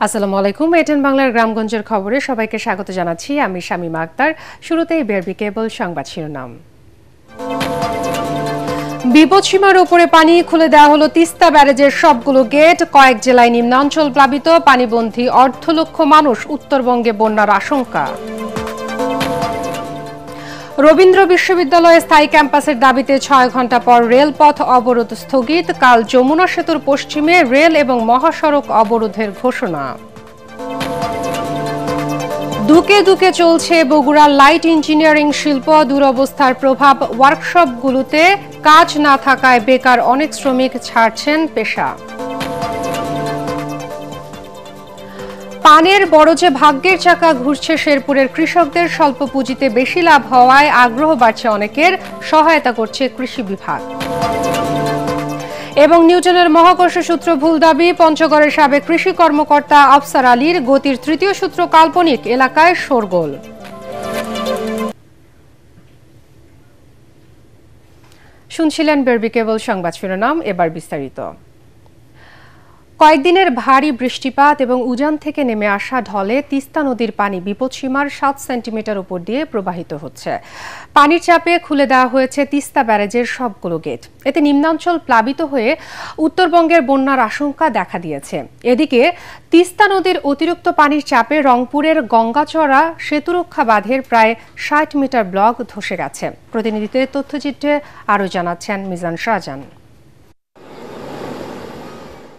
আসসালামু আলাইকুম। এটিএন বাংলার গ্রামগঞ্জের খবরে সবাইকে স্বাগত জানাচ্ছি। আমি শামীমা আক্তার। শুরুতেই বিআরবি কেবল সংবাদ শিরোনাম। বিপদসীমার উপরে পানি খুলে দেওয়া হলো তিস্তা ব্যারেজের সবগুলো গেট। কয়েক জেলায় নিম্নাঞ্চল প্লাবিত, পানিবন্দী অর্ধ লক্ষ মানুষ। উত্তরবঙ্গে বন্যার আশঙ্কা। রবীন্দ্র বিশ্ববিদ্যালয়ে স্থায়ী ক্যাম্পাসের দাবিতে 6 ঘণ্টা পর রেলপথ অবরোধ স্থগিত। কাল যমুনা সেতুর পশ্চিমে রেল এবং মহাসড়ক অবরোধের ঘোষণা। দুকে দুকে চলছে বগুড়ার লাইট ইঞ্জিনিয়ারিং শিল্প। দুরবস্থার প্রভাব ওয়ার্কশপগুলোতে, কাজ না থাকায় বেকার অনেক শ্রমিক ছাড়ছেন পেশা। পানের বরজে ভাগ্যের চাকা ঘুরছে শেরপুরের কৃষকদের। স্বল্প পুঁজিতে বেশি লাভ হওয়ায় আগ্রহ বাড়ছে অনেকের, সহায়তা করছে কৃষি বিভাগ। এবং নিউটনের মহাকর্ষ সূত্র ভুল দাবি, পঞ্চগড়ের সাবেক কৃষি কর্মকর্তা আফসার আলীর। গতির তৃতীয় সূত্র কাল্পনিক, এলাকায় শোরগোল। শুনছিলেন বিআরবি কেবল সংবাদ শিরোনাম, এবার বিস্তারিত। কয়েকদিনের ভারী বৃষ্টিপাত এবং উজান থেকে নেমে আসা ঢলে তিস্তা নদীর পানি বিপদসীমার 7 সেন্টিমিটার উপর দিয়ে প্রবাহিত হচ্ছে। পানির চাপে খুলে দেওয়া হয়েছে তিস্তা ব্যারেজের সবগুলো গেট। এতে নিম্নাঞ্চল প্লাবিত হয়ে উত্তরবঙ্গের বন্যার আশঙ্কা দেখা দিয়েছে। এদিকে তিস্তা নদীর অতিরিক্ত পানির চাপে রংপুরের গঙ্গাচড়া সেতুরক্ষা বাঁধের প্রায় 60 মিটার ব্লক ধসে গেছে। প্রতিনিধিদের তথ্যচিত্রে আরও জানাচ্ছেন মিজান শাহজাহান।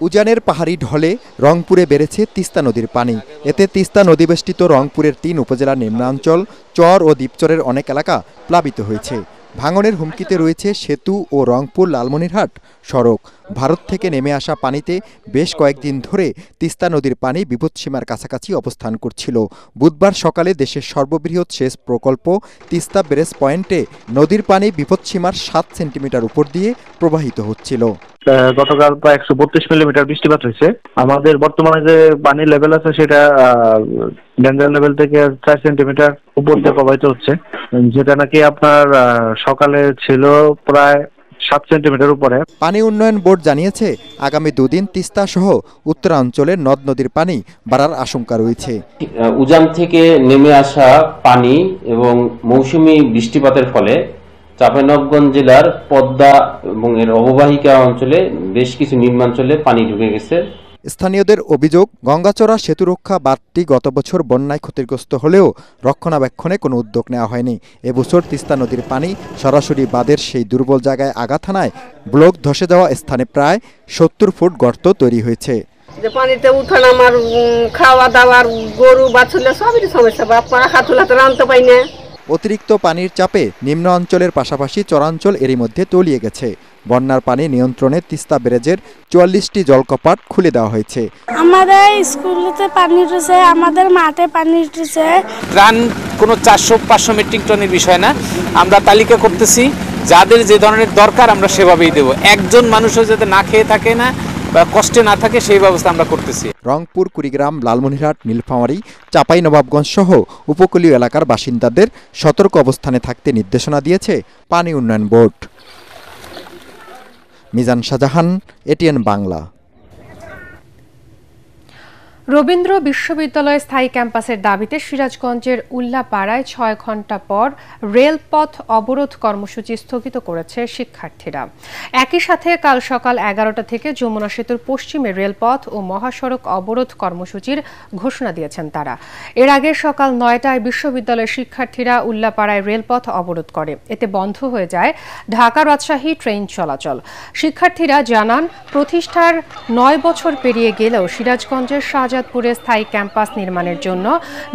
উজানের পাহাড়ি ঢলে রংপুরে বেড়েছে তিস্তা নদীর পানি। এতে তিস্তা নদীবেষ্টিত রংপুরের 3 উপজেলার নিম্নাঞ্চল, চর ও দ্বীপচরের অনেক এলাকা প্লাবিত হয়েছে। ভাঙনের হুমকিতে রয়েছে সেতু ও রংপুর লালমনিরহাট সড়ক। ভারত থেকে নেমে আসা পানিতে বেশ কয়েকদিন ধরে তিস্তা নদীর পানি বিপদসীমার কাছাকাছি অবস্থান করছিল। বুধবার সকালে দেশের সর্ববৃহৎ সেচ প্রকল্প তিস্তা ব্যারেজ পয়েন্টে নদীর পানি বিপদসীমার 7 সেন্টিমিটার উপর দিয়ে প্রবাহিত হচ্ছিল। গতকাল প্রায় 132 মিলিমিটার বৃষ্টিপাত হয়েছে। আমাদের বর্তমানে যে পানির লেভেল আছে সেটা ডেঞ্জার লেভেল থেকে 4 সেন্টিমিটার উপর দিয়ে প্রবাহিত হচ্ছে, যেটা নাকি আপনার সকালে ছিল প্রায় 7 সেন্টিমিটার উপরে। পানি উন্নয়ন বোর্ড জানিয়েছে, আগামী 2 দিন তিস্তা সহ উত্তরাঞ্চলের নদ নদীর পানি বাড়ার আশঙ্কা রয়েছে। উজান থেকে নেমে আসা পানি এবং মৌসুমী বৃষ্টিপাতের ফলে চাঁপাইনবাবগঞ্জ জেলার পদ্মা এবং এর অববাহিকা অঞ্চলে বেশ কিছু নিম্নাঞ্চলে পানি ঢুকে গেছে। স্থানীয়দের অভিযোগ, গঙ্গাচড়া সেতুরক্ষা বাঁধটি গত বছর বন্যায় ক্ষতিগ্রস্ত হলেও রক্ষণাবেক্ষণে কোনো উদ্যোগ নেওয়া হয়নি। এবছর তিস্তা নদীর পানি সরাসরি বাঁধের সেই দুর্বল জায়গায় আঘাত হানায় ব্লক ধসে যাওয়া স্থানে প্রায় 70 ফুট গর্ত তৈরি হয়েছে। যে পানিতে উঠান আমার খাওয়া দাওয়ার গরু বাছুরলে সবই সমস্যা, পাখা তুলাতে আনতে পাই না। অতিরিক্ত পানির চাপে নিম্ন অঞ্চলের পাশাপাশি চরাঞ্চল এরই মধ্যে তলিয়ে গেছে। বন্যার পানি নিয়ন্ত্রণে তিস্তা ব্যারেজের 44টি জলকপাট খুলে দেওয়া হয়েছে। আমাদের স্কুলেতে পানি উঠেছে, আমাদের মাঠে পানি উঠেছে। ত্রাণ কোনো 400-500 মেট্রিক টনের বিষয় না, আমরা তালিকা করতেছি, যাদের যে ধরনের দরকার আমরা সেভাবেই দেব। একজন মানুষও যাতে না খেয়ে থাকে না বা কষ্টে না থাকে সেই ব্যবস্থা আমরা করতেছি। রংপুর, কুড়িগ্রাম, লালমনিরহাট, নীলফামারী, চাঁপাইনবাবগঞ্জ সহ উপকূলীয় এলাকার বাসিন্দাদের সতর্ক অবস্থানে থাকতে নির্দেশনা দিয়েছে পানি উন্নয়ন বোর্ড। মিজান শাহজাহান, এটিএন বাংলা। রবীন্দ্র বিশ্ববিদ্যালয়ের স্থায়ী ক্যাম্পাসের দাবিতে সিরাজগঞ্জের উল্লাপাড়ায় 6 ঘণ্টা পর রেলপথ অবরোধ কর্মসূচি স্থগিত করেছে শিক্ষার্থীরা। একই সাথে কাল সকাল 11টা থেকে যমুনা সেতুর পশ্চিমে রেলপথ ও মহাসড়ক অবরোধ কর্মসূচির ঘোষণা দিয়েছেন তারা। এর আগে সকাল 9টায় বিশ্ববিদ্যালয়ের শিক্ষার্থীরা উল্লাপাড়ায় রেলপথ অবরোধ করে। এতে বন্ধ হয়ে যায় ঢাকা রাজশাহী ট্রেন চলাচল। শিক্ষার্থীরা জানান, প্রতিষ্ঠার 9 বছর পেরিয়ে গেলেও সিরাজগঞ্জের শাহজাদপুরে স্থায়ী ক্যাম্পাস নির্মাণের জন্য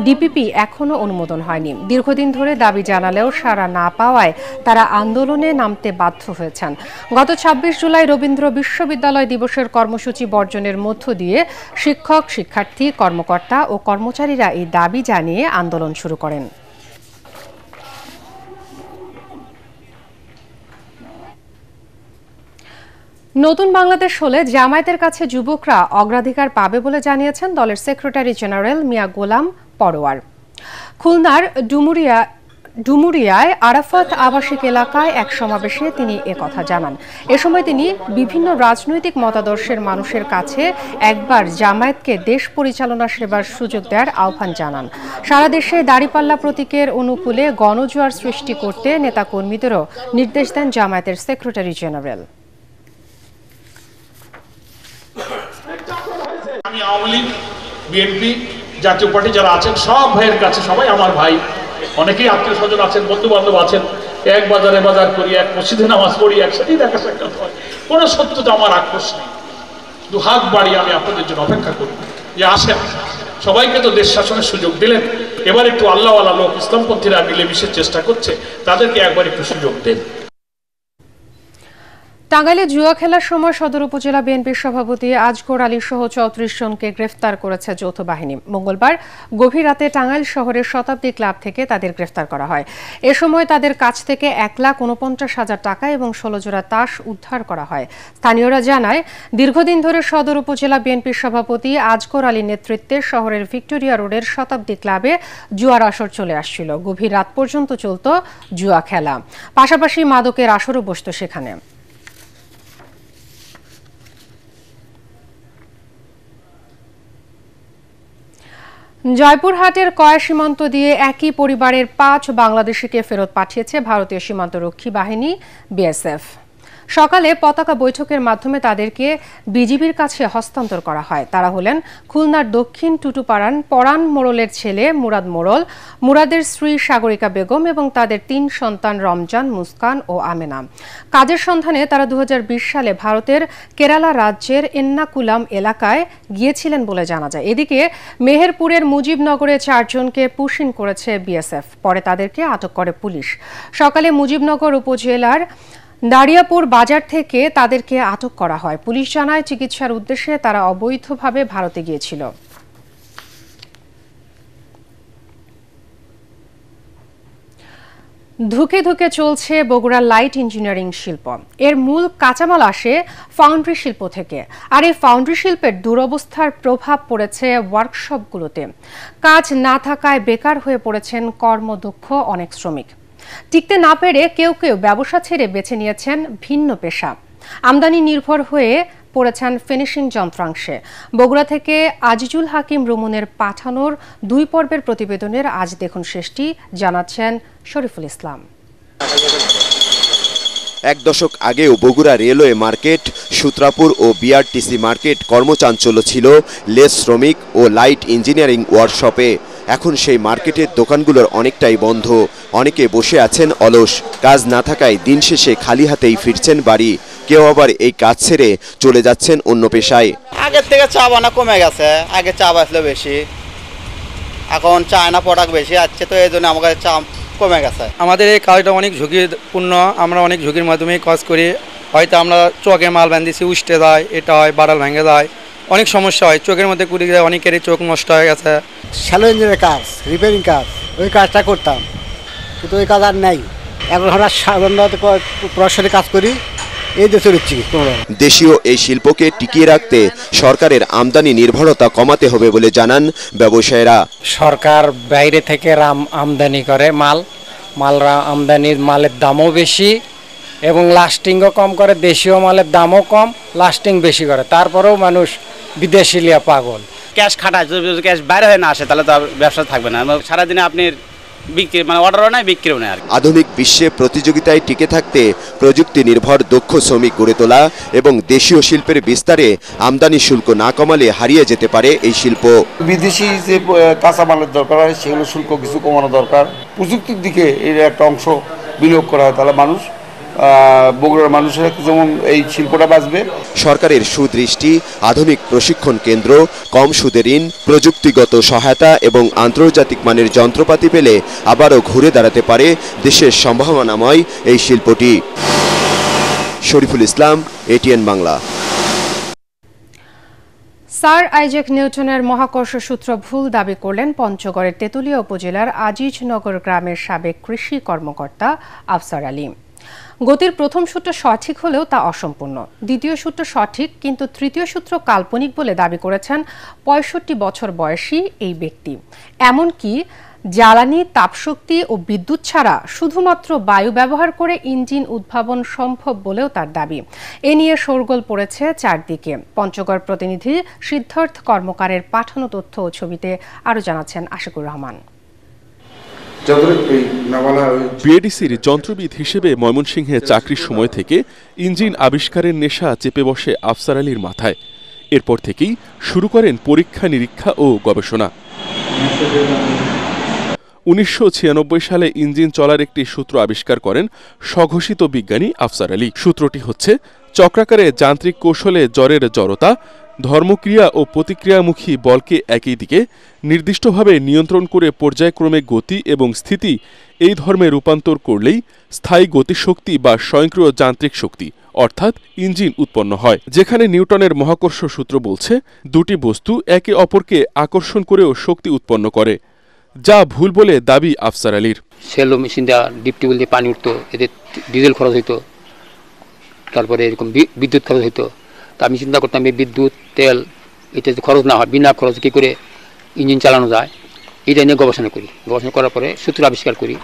ডিপিপি এখনো অনুমোদন হয়নি। দীর্ঘদিন ধরে দাবি জানালেও সাড়া না পাওয়ায় তারা আন্দোলনে নামতে বাধ্য হয়েছেন। গত 26 জুলাই রবীন্দ্র বিশ্ববিদ্যালয় দিবসের কর্মসূচি বর্জনের মধ্য দিয়ে শিক্ষক, শিক্ষার্থী, কর্মকর্তা ও কর্মচারীরা এই দাবি জানিয়ে আন্দোলন শুরু করেন। নতুন বাংলাদেশ হলে জামায়াতের কাছে যুবকরা অগ্রাধিকার পাবে বলে জানিয়েছেন দলের সেক্রেটারি জেনারেল মিয়া গোলাম পরোয়ার। খুলনার ডুমুরিয়া ডুমুরিয়ায় আরাফাত আবাসিক এলাকায় এক সমাবেশে তিনি একথা জানান। এ সময় তিনি বিভিন্ন রাজনৈতিক মতাদর্শের মানুষের কাছে একবার জামায়াতকে দেশ পরিচালনা সেবার সুযোগ দেওয়ার আহ্বান জানান। সারা দেশে দাঁড়িপাল্লা প্রতীকের অনুকূলে গণজোয়ার সৃষ্টি করতে নেতাকর্মীদেরও নির্দেশ দেন জামায়াতের সেক্রেটারি জেনারেল। আমি আওয়ামী লীগ, বিএনপি, জাতীয় পার্টি যারা আছেন সব ভাইয়ের কাছে, সবাই আমার ভাই, অনেকেই আত্মীয় স্বজন আছেন, বন্ধু বান্ধব আছেন, এক বাজারে বাজার করি, এক মসজিদে নামাজ পড়ি, একসাথেই দেখা সাক্ষাৎ হয়। কোনো সত্যতা আমার আক্রোশ নেই। দু হাত বাড়িয়ে আমি আপনাদের জন্য অপেক্ষা করি যে আসেন, সবাইকে তো দেশ শাসনের সুযোগ দিলেন, এবার একটু আল্লাহওয়ালা লোক ইসলামপন্থীরা মিলেমিশে চেষ্টা করছে, তাদেরকে একবার একটু সুযোগ দেন। টাঙ্গাইলে জুয়া খেলার সময় সদর উপজেলা বিএনপির সভাপতি আজগর আলী সহ ৩৪ জনকে গ্রেফতার করেছে যৌথ বাহিনী। মঙ্গলবার গভীর রাতে টাঙ্গাইল শহরের শতাব্দী ক্লাব থেকে তাদের গ্রেফতার করা হয়। এ সময় তাদের কাছ থেকে ১,৪৯,০০০ টাকা এবং ১৬ জোড়া তাস উদ্ধার করা হয়। স্থানীয়রা জানায়, দীর্ঘদিন ধরে সদর উপজেলা বিএনপির সভাপতি আজগর আলীর নেতৃত্বে শহরের ভিক্টোরিয়া রোডের শতাব্দী ক্লাবে জুয়ার আসর চলে আসছিল। গভীর রাত পর্যন্ত চলত জুয়া খেলা, পাশাপাশি মাদকের আসরও বসত সেখানে। জয়পুরহাটের কয়া সীমান্ত দিয়ে একই পরিবারের ৫ বাংলাদেশিকে ফেরত পাঠিয়েছে ভারতীয় সীমান্তরক্ষী বাহিনী বিএসএফ। সকালে পতাকা বৈঠকের মাধ্যমে তাদেরকে বিজিবির কাছে হস্তান্তর করা হয়। তারা হলেন খুলনার দক্ষিণ টুটুপাড়ান পরান মোড়লের ছেলে মুরাদ মোড়ল, মুরাদের স্ত্রী সাগরিকা বেগম এবং তাদের ৩ সন্তান রমজান, মুস্কান ও আমেনা। কাজের সন্ধানে তারা ২০২০ সালে ভারতের কেরালা রাজ্যের এন্নাকুলাম এলাকায় গিয়েছিলেন বলে জানা যায়। এদিকে মেহেরপুরের মুজিবনগরে ৪ জনকে পুশিন করেছে বিএসএফ। পরে তাদেরকে আটক করে পুলিশ। সকালে মুজিবনগর উপজেলার দারিয়াপুর বাজার থেকে তাদেরকে আটক করা হয়। পুলিশ জানায়, চিকিৎসার উদ্দেশ্যে তারা অবৈধভাবে ভারতে গিয়েছিল। ধুকে ধুকে চলছে বগুড়ার লাইট ইঞ্জিনিয়ারিং শিল্প। এর মূল কাঁচামাল আসে ফাউন্ড্রি শিল্প থেকে, আর এই ফাউন্ড্রি শিল্পের দুরবস্থার প্রভাব পড়েছে ওয়ার্কশপগুলোতে। কাজ না থাকায় বেকার হয়ে পড়েছেন কর্মদক্ষ অনেক শ্রমিক। টিকতে না পেরে কেউ কেউ ব্যবসা ছেড়ে বেছে নিয়েছেন ভিন্ন পেশা। আমদানি নির্ভর হয়ে পড়েছেন ফিনিশিং যন্ত্রাংশে। বগুড়া থেকে আজিজুল হাকিম রুমনের পাঠানোর ২ পর্বের প্রতিবেদনের আজ দেখুন শেষটি, জানাচ্ছেন শরীফুল ইসলাম। ১ দশক আগেও বগুড়া রেলওয়ে মার্কেট, সূত্রাপুর ও বিআরটিসি মার্কেট কর্মচাঞ্চল্য ছিল লেস শ্রমিক ও লাইট ইঞ্জিনিয়ারিং ওয়ার্কশপে। এখন সেই মার্কেটের দোকানগুলোর অনেকটাই বন্ধ। অনেকে বসে আছেন অলস। কাজ না থাকায় দিন শেষে খালি হাতেই ফিরছেন বাড়ি। কেউ আবার এই কাজ ছেড়ে চলে যাচ্ছেন অন্য পেশায়। আগের থেকে চা বানা কমে গেছে, আগে চা বাসলো বেশি, এখন চায়না প্রোডাক্ট বেশি আসছে, তো এই জন্য আমাদের চা কমে গেছে। আমাদের এই কাজটা অনেক ঝুঁকিপূর্ণ, আমরা অনেক ঝুঁকির মাধ্যমে কাজ করি। হয়তো আমরা চোখে মাল বাঁধিছি, উষ্টে যায়, এটা হয়, বাড়াল ভেঙে যায়, অনেক সমস্যা হয়, চোখের মধ্যে কুড়ি যায়, অনেকেরই চোখ নষ্ট হয়ে গেছে। শ্যালো ইঞ্জিনের কাজ, রিপেয়ারিং কাজ, ওই কাজটা করতাম, কিন্তু ওই কাজ আর নেই। এখন আমরা প্রশাসনে কাজ করি, এই দেশে রয়েছি। দেশীয় এই শিল্পকে টিকিয়ে রাখতে সরকারের আমদানি নির্ভরতা কমাতে হবে বলে জানান ব্যবসায়ীরা। সরকার বাইরে থেকে আমদানি করে আমদানির মালের দামও বেশি এবং লাস্টিংও কম করে। দেশীয় মালের দামও কম, লাস্টিং বেশি করে, তারপরেও মানুষ বিদেশি লিয়া পাগল। ক্যাশ খাটায়, যদি ক্যাশ বাইরে হয়ে না আসে তাহলে তো ব্যবসা থাকবে না। সারাদিনে আপনি বিক্রি অর্ডারও নাই, বিক্রিও নেই। আধুনিক বিশ্বে প্রতিযোগিতায় টিকে থাকতে প্রযুক্তি নির্ভর দক্ষ শ্রমিক গড়ে তোলা এবং দেশীয় শিল্পের বিস্তারে আমদানি শুল্ক না কমালে হারিয়ে যেতে পারে এই শিল্প। বিদেশি যে কাঁচামালের দরকার হয় সেগুলো শুল্ক কিছু কমানো দরকার। প্রযুক্তির দিকে এর একটা অংশ বিনিয়োগ করা হয়, তাহলে বগুড়ার মানুষের যেমন এই শিল্পটা বাঁচবে। সরকারের সুদৃষ্টি, আধুনিক প্রশিক্ষণ কেন্দ্র, কম সুদে ঋণ, প্রযুক্তিগত সহায়তা এবং আন্তর্জাতিক মানের যন্ত্রপাতি পেলে আবারও ঘুরে দাঁড়াতে পারে দেশের সম্ভাবনাময় এই শিল্পটি। Shariful Islam, ATN Bangla. Sir Isaac নিউটনের মহাকর্ষ সূত্র ভুল দাবি করলেন পঞ্চগড়ের তেঁতুলিয়া উপজেলার আজিজনগর গ্রামের সাবেক কৃষি কর্মকর্তা আফসার আলী। গতির প্রথম সূত্র সঠিক হলেও তা অসম্পূর্ণ। দ্বিতীয় সূত্র সঠিক, কিন্তু তৃতীয় সূত্র কাল্পনিক বলে দাবি করেছেন ৬৫ বছর বয়সী এই ব্যক্তি। এমনকি জ্বালানি, তাপশক্তি ও বিদ্যুৎ ছাড়া শুধুমাত্র বায়ু ব্যবহার করে ইঞ্জিন উদ্ভাবন সম্ভব বলেও তার দাবি। এ নিয়ে শোরগোল পড়েছে চারদিকে। পঞ্চগড় প্রতিনিধি সিদ্ধার্থ কর্মকারের পাঠানো তথ্য ও ছবিতে আরও জানাচ্ছেন আশিকুর রহমান। বিএডিসির যন্ত্রবিদ হিসেবে ময়মনসিংহে চাকরির সময় থেকে ইঞ্জিন আবিষ্কারের নেশা চেপে বসে আফসার আলীর মাথায়। এরপর থেকেই শুরু করেন পরীক্ষা নিরীক্ষা ও গবেষণা। 1996 সালে ইঞ্জিন চলার একটি সূত্র আবিষ্কার করেন স্বঘোষিত বিজ্ঞানী আফসার আলী। সূত্রটি হচ্ছে চক্রাকারে যান্ত্রিক কৌশলে জ্বরের জড়তা, ধর্মক্রিয়া ও প্রতিক্রিয়ামুখী বলকে একই দিকে নির্দিষ্টভাবে নিয়ন্ত্রণ করে পর্যায়ক্রমে গতি এবং স্থিতি এই ধর্মে রূপান্তর করলেই স্থায়ী গতিশক্তি বা স্বয়ংক্রিয় যান্ত্রিক শক্তি অর্থাৎ ইঞ্জিন উৎপন্ন হয়। যেখানে নিউটনের মহাকর্ষ সূত্র বলছে দুটি বস্তু একে অপরকে আকর্ষণ করেও শক্তি উৎপন্ন করে, যা ভুল বলে দাবি আফসার আলীর। সেলো মেশিন দেওয়া ডিপ টিউবওয়েল দিয়ে পানি উঠতো, এতে ডিজেল খরচ হইতো, তারপরে এরকম বিদ্যুৎ খরচ হইতো। তা আমি চিন্তা করতাম এই বিদ্যুৎ তেল এটা যদি খরচ না হয়, বিনা খরচ কী করে ইঞ্জিন চালানো যায়, এটা নিয়ে গবেষণা করি। গবেষণা করার পরে সূত্র আবিষ্কার করি।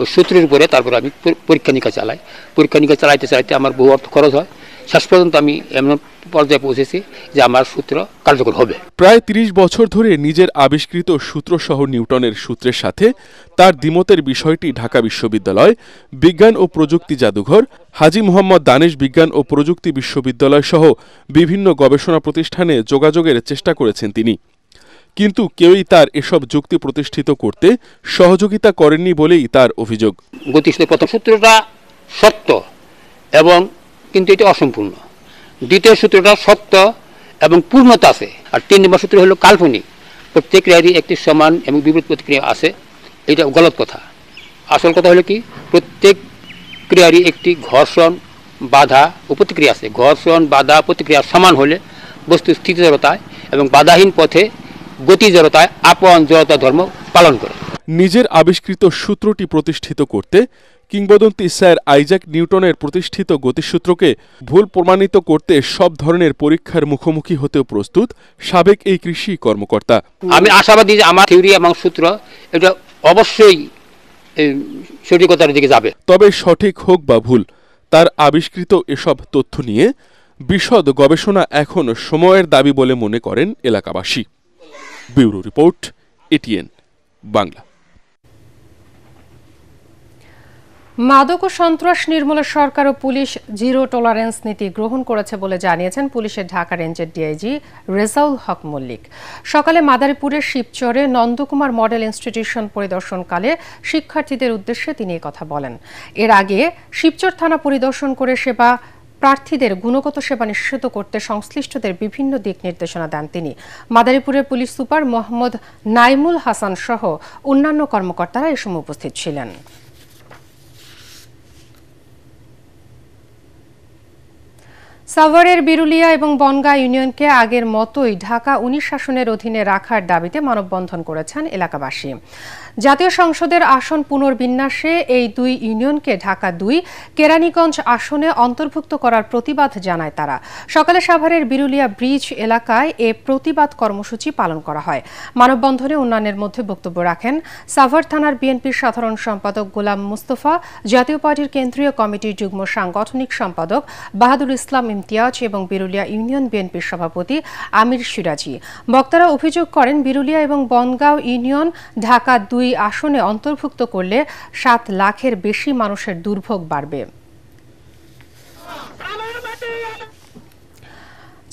ওই সূত্রের উপরে তারপরে আমি পরীক্ষা নিরীক্ষা চালাই। পরীক্ষা নিরীক্ষা চালাইতে চালাইতে আমার বহু অর্থ খরচ হয়। শেষ পর্যন্ত আমি এমন পর্যায়ে পৌঁছেছি যে আমার সূত্র কার্যকর হবে। প্রায় 30 বছর ধরে নিজের আবিষ্কৃত সূত্রসহ নিউটনের সূত্রের সাথে তার দ্বিমতের বিষয়টি ঢাকা বিশ্ববিদ্যালয় বিজ্ঞান ও প্রযুক্তি জাদুঘর, হাজী মোহাম্মদ দানেশ বিজ্ঞান ও প্রযুক্তি বিশ্ববিদ্যালয় সহ বিভিন্ন গবেষণা প্রতিষ্ঠানে যোগাযোগের চেষ্টা করেছেন তিনি। কিন্তু কেউই তার এসব যুক্তি প্রতিষ্ঠিত করতে সহযোগিতা করেননি বলেই তার অভিযোগ। গতিশীলের প্রথম সূত্রটা সত্য এবং কিন্তু এটা অসম্পূর্ণ। দ্বিতীয় সূত্রটা সত্য এবং পূর্ণতা আছে। আর 3 নম্বর সূত্র হলো কাল্পনিক। প্রত্যেক ক্রিয়ারই একটি সমান এবং বিপরীত প্রতিক্রিয়া আছে, এটা গলত কথা। আসল কথা হলো কি, প্রত্যেক ক্রিয়ারই একটি ঘর্ষণ, বাধা ও প্রতিক্রিয়া আছে। ঘর্ষণ, বাধা, প্রতিক্রিয়া সমান হলে বস্তু স্থিতি জড়তায় এবং বাধাহীন পথে গতি জড়তায় আপন জড়তা ধর্ম পালন করে। নিজের আবিষ্কৃত সূত্রটি প্রতিষ্ঠিত করতে কিংবদন্তি স্যার আইজাক নিউটনের প্রতিষ্ঠিত গতিসূত্রকে ভুল প্রমাণিত করতে সব ধরনের পরীক্ষার মুখোমুখি হতেও প্রস্তুত সাবেক এই কৃষি কর্মকর্তা। আমি আশাবাদী যে আমার থিওরি এবং সূত্র এটা অবশ্যই সঠিকতার দিকে যাবে। তবে সঠিক হোক বা ভুল, তার আবিষ্কৃত এসব তথ্য নিয়ে বিশদ গবেষণা এখন সময়ের দাবি বলে মনে করেন এলাকাবাসী। Bureau report, ATN Bangla. মাদক ও সন্ত্রাস নির্মূলে সরকার ও পুলিশ জিরো টলারেন্স নীতি গ্রহণ করেছে বলে জানিয়েছেন পুলিশের ঢাকা রেঞ্জের ডিআইজি রেজাউল হক মল্লিক। সকালে মাদারীপুরের শিবচরে নন্দকুমার মডেল ইনস্টিটিউশন পরিদর্শনকালে শিক্ষার্থীদের উদ্দেশ্যে তিনি কথা বলেন। এর আগে শিবচর থানা পরিদর্শন করে প্রার্থীদের গুণগত সেবা নিশ্চিত করতে সংশ্লিষ্টদের বিভিন্ন দিক নির্দেশনা দেন তিনি। মাদারীপুরের পুলিশ সুপার মোহাম্মদ নাইমুল হাসান সহ অন্যান্য কর্মকর্তারা এ সময় উপস্থিত ছিলেন। সাভারের বিরুলিয়া এবং বনগাঁ ইউনিয়নকে আগের মতোই ঢাকা 19 শাসনের অধীনে রাখার দাবিতে মানববন্ধন করেছেন এলাকাবাসী। জাতীয় সংসদের আসন পুনর্বিন্যাসে এই দুই ইউনিয়নকে ঢাকা 2, কেরানীগঞ্জ আসনে অন্তর্ভুক্ত করার প্রতিবাদ জানায় তারা। সকালে সাভারের বিরুলিয়া ব্রিজ এলাকায় এ প্রতিবাদ কর্মসূচি পালন করা হয়। মানববন্ধনে অন্যান্যের মধ্যে বক্তব্য রাখেন সাভার থানার বিএনপির সাধারণ সম্পাদক গোলাম মুস্তফা, জাতীয় পার্টির কেন্দ্রীয় কমিটির যুগ্ম সাংগঠনিক সম্পাদক বাহাদুর ইসলাম ইমতিয়াজ এবং বিরুলিয়া ইউনিয়ন বিএনপির সভাপতি আমির সিরাজি। বক্তারা অভিযোগ করেন, বিরুলিয়া এবং বনগাঁও ইউনিয়ন ঢাকা 2 আসনে অন্তর্ভুক্ত করলে 7 লাখের বেশি মানুষের দুর্ভোগ বাড়বে।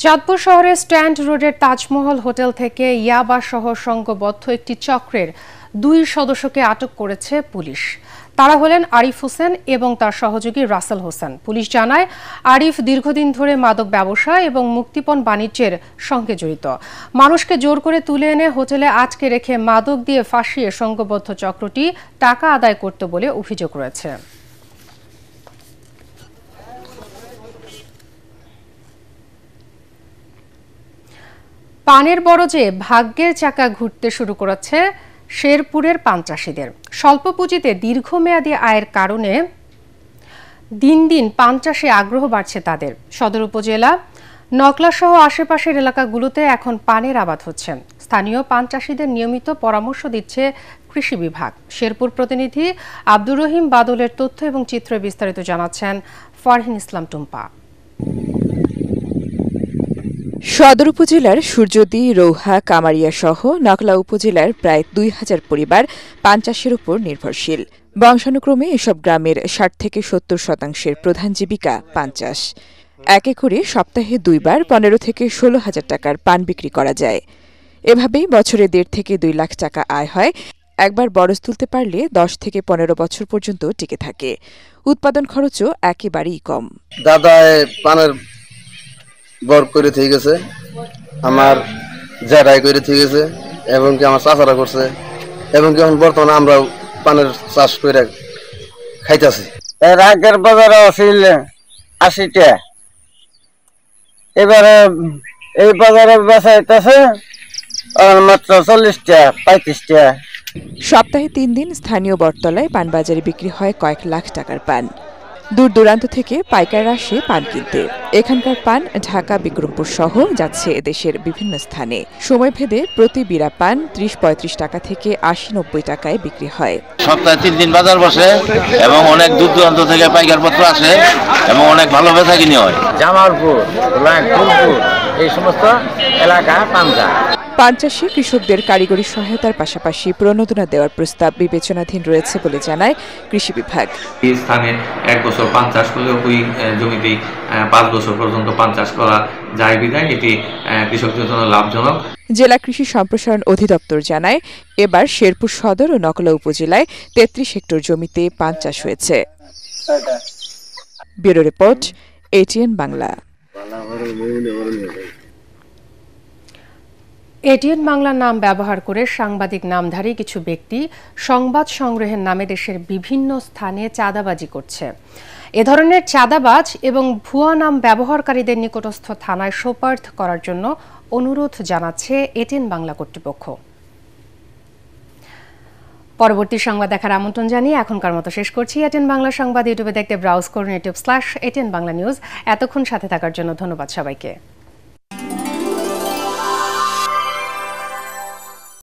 চাঁদপুর শহরের স্ট্যান্ড রোডের তাজমহল হোটেল থেকে ইয়াবা সহ সংঘবদ্ধ একটি চক্রের 2 সদস্যকে আটক করেছে পুলিশ। তারা হলেন আরিফ হোসেন এবং তার সহযোগী রাসেল হোসেন। পুলিশ জানায়, আরিফ দীর্ঘদিন ধরে মাদক ব্যবসা এবং মুক্তিপণ বাণিজ্যের সঙ্গে জড়িত। মানুষকে জোর করে তুলে এনে হোটেলে আটকে রেখে মাদক দিয়ে ফাঁসিয়ে সংঘবদ্ধ চক্রটি টাকা আদায় করত বলে অভিযোগ রয়েছে। পানের বরজে ভাগ্যের চাকা ঘুরতে শুরু করেছে শেরপুরের পান চাষিদের। স্বল্প পুঁজিতে দীর্ঘমেয়াদী আয়ের কারণে দিন দিন পান চাষে আগ্রহ বাড়ছে তাদের। সদর উপজেলা, নকলা সহ আশেপাশের এলাকাগুলোতে এখন পানের আবাদ হচ্ছে। স্থানীয় পান চাষিদের নিয়মিত পরামর্শ দিচ্ছে কৃষি বিভাগ। শেরপুর প্রতিনিধি আব্দুর রহিম বাদলের তথ্য এবং চিত্রে বিস্তারিত জানাচ্ছেন ফারহিন ইসলাম টুম্পা। সদর উপজেলার সূর্যদী, রৌহা, কামারিয়া সহ নকলা উপজেলার প্রায় ২,০০০ পরিবার পান চাষের উপর নির্ভরশীল। বংশানুক্রমে এসব গ্রামের ৬০ থেকে ৭০% প্রধান জীবিকা পান চাষ। এক একরে সপ্তাহে ২ বার ১৫ থেকে ১৬,০০০ টাকার পান বিক্রি করা যায়। এভাবেই বছরে ১.৫ থেকে ২ লাখ টাকা আয় হয়। একবার বরজ তুলতে পারলে ১০ থেকে ১৫ বছর পর্যন্ত টিকে থাকে। উৎপাদন খরচও একেবারেই কম। দাদা পানের বর করে থেকে গেছে, আমার জেরাই করে থেকে গেছে, এবং কি আমার চাষারা করছে, এবং কি এখন বর্তমানে আমরা পানের চাষ করে খাইতেছি। এর আগের বাজারে ছিল ৮০ টাকা, এবারে এই বাজারে বেচাইতেছে মাত্র ৪০ টাকা, ৩৫ টাকা। সপ্তাহে ৩ দিন স্থানীয় বটতলায় পান বাজারে বিক্রি হয় কয়েক লাখ টাকার পান। দূর দূরান্ত থেকে পাইকাররা আসে পান কিনতে। এখানকার পান ঢাকা, বিক্রমপুর সহ যাচ্ছে দেশের বিভিন্ন স্থানে। সময়ভেদে প্রতি বিড়া পান ৩০-৩৫ টাকা থেকে ৮০-৯০ টাকায় বিক্রি হয়। সপ্তাহে 3 দিন বাজার বসে এবং অনেক দূর দূরান্ত থেকে পাইকার পত্র আসে এবং অনেক ভালো বেচাকিনি হয়। জামালপুর, ফুলপুর এই সমস্ত এলাকা পান যায়। পান চাষে কৃষকদের কারিগরি সহায়তার পাশাপাশি প্রণোদনা দেওয়ার প্রস্তাব বিবেচনাধীন রয়েছে বলে জানায় কৃষি বিভাগ। এই স্থানে 1 বছর পান চাষ করলে ওই জমিতেই 5 বছর পর্যন্ত পান চাষ করা যায় বিধায় এটি কৃষকদের জন্য লাভজনক। জেলা কৃষি সম্প্রসারণ অধিদপ্তর জানায়, এবার শেরপুর সদর ও নকলা উপজেলায় 33 হেক্টর জমিতে পান চাষ হয়েছে। Bureau report, ATN Bangla. ATN বাংলার নাম ব্যবহার করে সাংবাদিক নামধারী কিছু ব্যক্তি সংবাদ সংগ্রহের নামে দেশের বিভিন্ন স্থানে চাঁদাবাজি করছে। এ ধরনের চাঁদাবাজ এবং ভুয়া নাম ব্যবহারকারীদের নিকটস্থ থানায় সোপর্দ করার জন্য অনুরোধ জানাচ্ছে এটিএন বাংলা কর্তৃপক্ষ। পরবর্তী সংবাদ দেখার আমন্ত্রণ জানিয়ে এখনকার মতো শেষ করছি। এটিএন বাংলা সংবাদ ইউটিউবে দেখতে ব্রাউজ করুন youtube/ATN বাংলা নিউজ। এতক্ষণ সাথে থাকার জন্য ধন্যবাদ সবাইকে।